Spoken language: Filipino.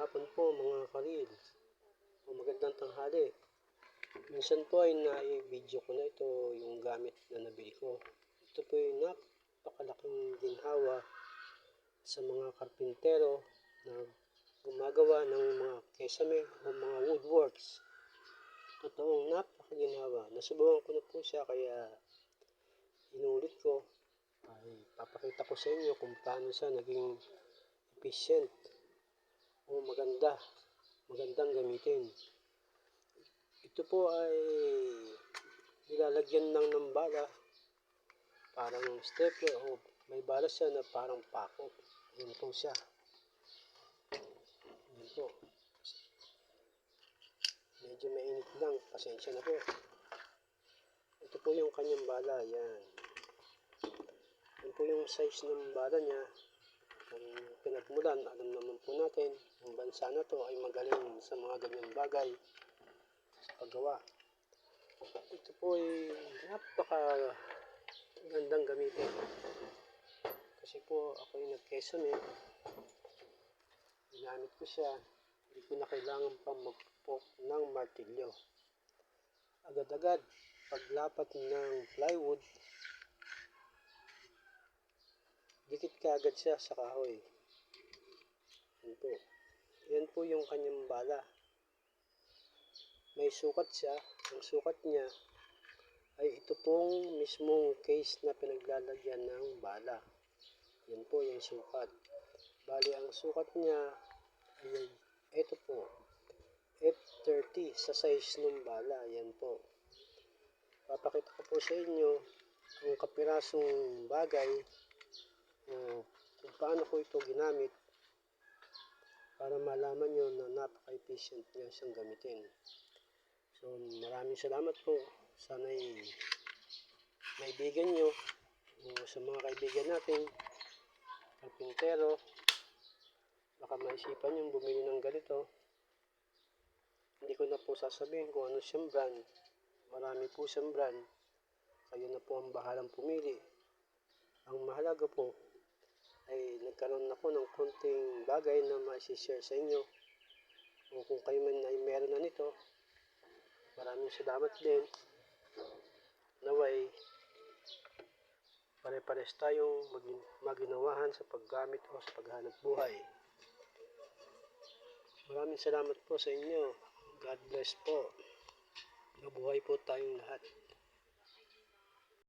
hapon po mga karil. Magandang tanghali. Minsan po ay na-video ko na ito yung gamit na nabili ko. Ito po yung napakalaking ginhawa sa mga karpintero na gumagawa ng mga kesame o mga woodworks. Totoong napakaginhawa. Nasubukan ko na po siya kaya inulit ko. Ay papakita ko sa inyo kung paano siya naging efficient o magandang gamitin. Ito po ay nilalagyan lang ng bala, parang stapler o may bala siya na parang pako. Yan po siya. Yan po. Medyo mainit lang, pasensya na po. Ito po yung kanyang bala, yan. Yan po yung size ng bala niya. Kung pinagmulan, alam naman po natin, ang bansa na to ay magaling sa mga ganyang bagay sa paggawa. Ito po ay napakagandang gamitin. Kasi po ako ay nagkesame, ginamit ko siya, hindi ko na kailangan pang magpok ng martilyo. Agad-agad, paglapat ng plywood, dikit ka agad siya sa kahoy. Yan po. Yan po yung kanyang bala. May sukat siya. Ang sukat niya ay ito pong mismong case na pinaglalagyan ng bala. Yan po yung sukat. Bali, ang sukat niya ay ito po. F30 sa size ng bala. Yan po. Papakita ko po sa inyo ang kapirasong bagay kung paano ko ito ginamit para malaman nyo na napaka-efficient niya siyang gamitin. So, maraming salamat po. Sana'y maibigan nyo o sa mga kaibigan natin, karpintero, baka maisipan yung bumili ng ganito. Hindi ko na po sasabihin kung ano siyang brand. Marami po siyang brand. Kayo na po ang bahalang pumili. Ang mahalaga po ay nagkaroon ako ng konting bagay na ma-share sa inyo. O kung kayo man ay meron na nito, maraming salamat din. Naway, pare-pares tayong maginawahan sa paggamit o sa paghanap buhay. Maraming salamat po sa inyo. God bless po. Mabuhay po tayong lahat.